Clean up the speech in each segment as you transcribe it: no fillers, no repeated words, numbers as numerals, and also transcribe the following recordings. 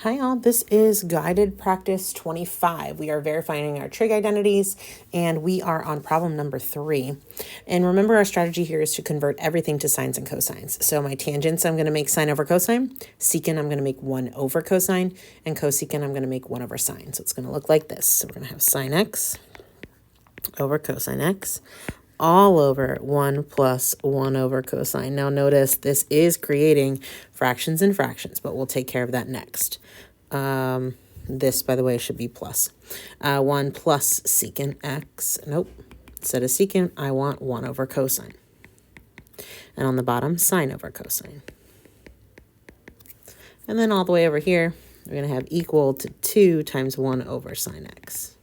Hi all, this is guided practice 25. We are verifying our trig identities and we are on problem number 3. And remember, our strategy here is to convert everything to sines and cosines. So my tangents, I'm going to make sine over cosine. Secant, I'm going to make 1 over cosine. And cosecant, I'm going to make 1 over sine. So it's going to look like this. So we're going to have sine x over cosine x all over 1 plus 1 over cosine. Now notice this is creating fractions and fractions, but we'll take care of that next. This, by the way, should be plus. 1 plus secant x. Nope. Instead of secant, I want 1 over cosine. And on the bottom, sine over cosine. And then all the way over here, we're going to have equal to 2 times 1 over sine x.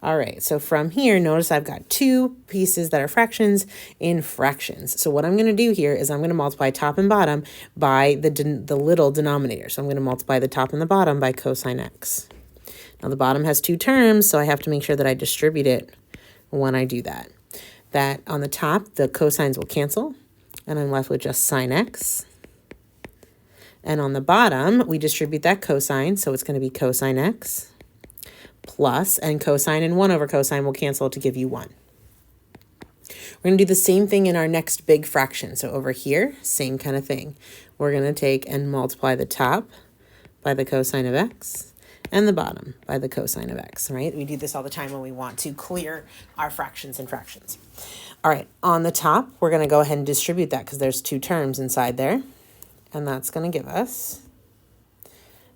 All right, so from here, notice I've got 2 pieces that are fractions in fractions. So what I'm going to do here is I'm going to multiply top and bottom by the little denominator. So I'm going to multiply the top and the bottom by cosine x. Now the bottom has 2 terms, so I have to make sure that I distribute it when I do that. That on the top, the cosines will cancel, and I'm left with just sine x. And on the bottom, we distribute that cosine, so it's going to be cosine x plus, and cosine and 1 over cosine will cancel to give you 1. We're going to do the same thing in our next big fraction. So over here, same kind of thing. We're going to take and multiply the top by the cosine of x and the bottom by the cosine of x, right? We do this all the time when we want to clear our fractions and fractions. All right, on the top, we're going to go ahead and distribute that because there's 2 terms inside there. And that's going to give us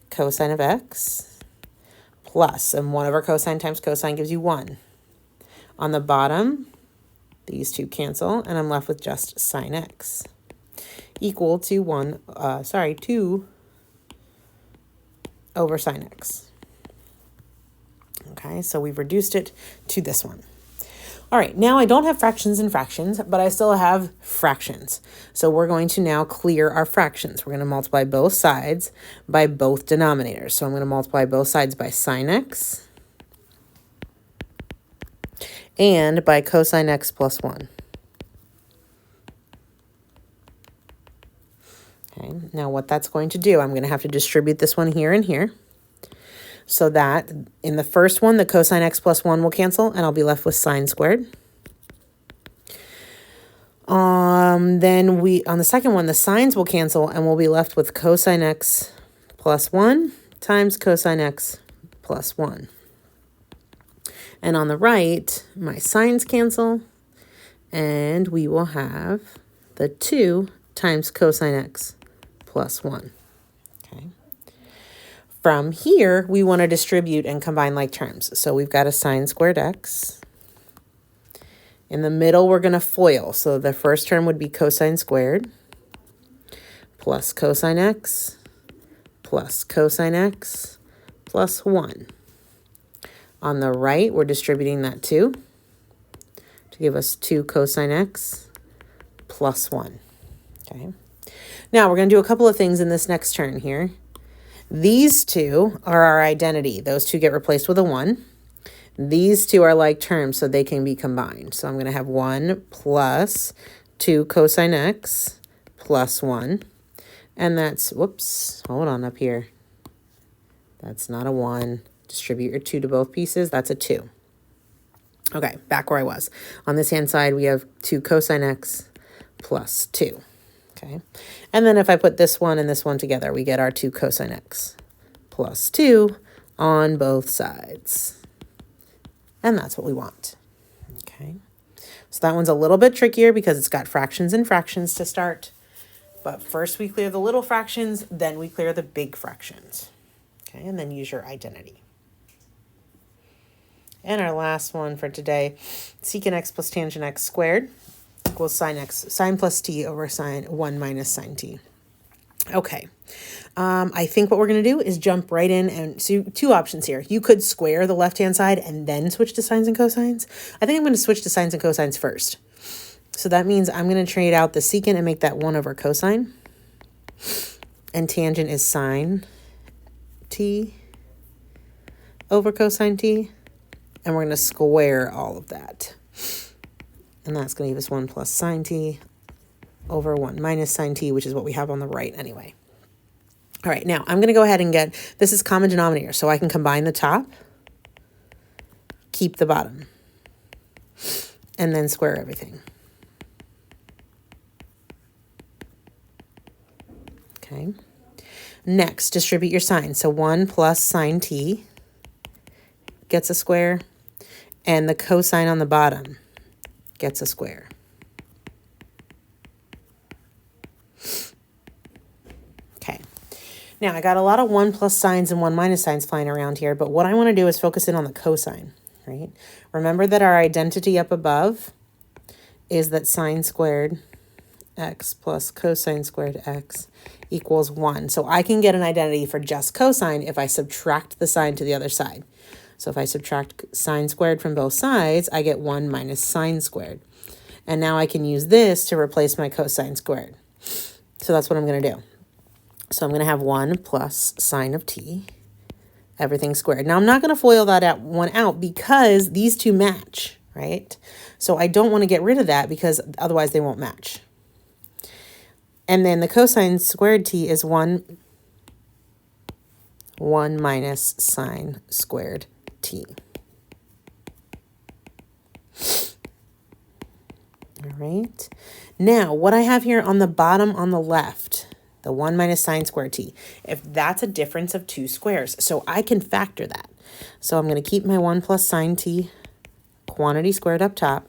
cosine of x plus, and 1 over cosine times cosine gives you 1. On the bottom, these 2 cancel, and I'm left with just sine x equal to 2 over sine x. Okay, so we've reduced it to this one. All right, now I don't have fractions and fractions, but I still have fractions. So we're going to now clear our fractions. We're going to multiply both sides by both denominators. So I'm going to multiply both sides by sine x and by cosine x plus 1. Okay, now what that's going to do, I'm going to have to distribute this one here and here. So that in the first one, the cosine x plus 1 will cancel, and I'll be left with sine squared. Then on the second one, the sines will cancel, and we'll be left with cosine x plus 1 times cosine x plus 1. And on the right, my sines cancel, and we will have the 2 times cosine x plus 1. Okay. From here, we want to distribute and combine like terms. So we've got a sine squared x. In the middle, we're going to FOIL. So the first term would be cosine squared plus cosine x plus cosine x plus 1. On the right, we're distributing that 2 to give us 2 cosine x plus 1. Okay. Now, we're going to do a couple of things in this next turn here. These 2 are our identity. Those 2 get replaced with a 1. These 2 are like terms, so they can be combined. So I'm going to have 1 plus 2 cosine x plus 1. And that's, whoops, hold on up here. That's not a 1. Distribute your 2 to both pieces. That's a 2. Okay, back where I was. On this hand side, we have 2 cosine x plus 2. Okay, and then if I put this one and this one together, we get our 2 cosine x plus 2 on both sides. And that's what we want. Okay, so that one's a little bit trickier because it's got fractions and fractions to start. But first we clear the little fractions, then we clear the big fractions. Okay, and then use your identity. And our last one for today, secant x plus tangent x squared equals sine plus t over sine 1 minus sine t. Okay, I think what we're going to do is jump right in and see 2 options here. You could square the left-hand side and then switch to sines and cosines. I think I'm going to switch to sines and cosines first. So that means I'm going to trade out the secant and make that 1 over cosine. And tangent is sine t over cosine t. And we're going to square all of that. And that's going to give us 1 plus sine t over 1 minus sine t, which is what we have on the right anyway. All right, now I'm going to go ahead and get, this is common denominator, so I can combine the top, keep the bottom, and then square everything. Okay. Next, distribute your sign. So 1 plus sine t gets a square, and the cosine on the bottom gets a square. Okay. Now, I got a lot of 1 plus signs and 1 minus signs flying around here, but what I want to do is focus in on the cosine, right? Remember that our identity up above is that sine squared x plus cosine squared x equals 1. So I can get an identity for just cosine if I subtract the sine to the other side. So if I subtract sine squared from both sides, I get 1 minus sine squared. And now I can use this to replace my cosine squared. So that's what I'm going to do. So I'm going to have 1 plus sine of t, everything squared. Now I'm not going to FOIL that one out because these two match, right? So I don't want to get rid of that because otherwise they won't match. And then the cosine squared t is 1 minus sine squared t. All right. Now, what I have here on the bottom on the left, the 1 minus sine squared t, if that's a difference of 2 squares, so I can factor that. So I'm going to keep my 1 plus sine t quantity squared up top,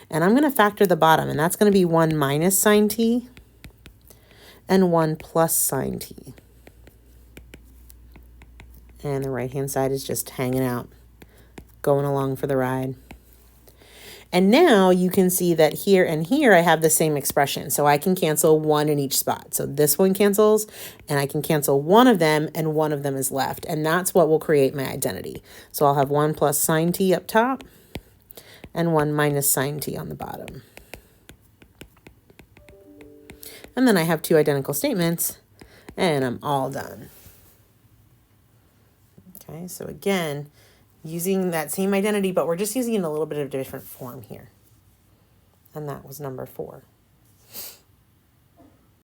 and I'm going to factor the bottom, and that's going to be 1 minus sine t and 1 plus sine t. And the right-hand side is just hanging out, going along for the ride. And now you can see that here and here I have the same expression. So I can cancel 1 in each spot. So this one cancels, and I can cancel one of them, and one of them is left. And that's what will create my identity. So I'll have 1 plus sine t up top and 1 minus sine t on the bottom. And then I have 2 identical statements, and I'm all done. Okay, so again, using that same identity, but we're just using it in a little bit of a different form here. And that was number 4.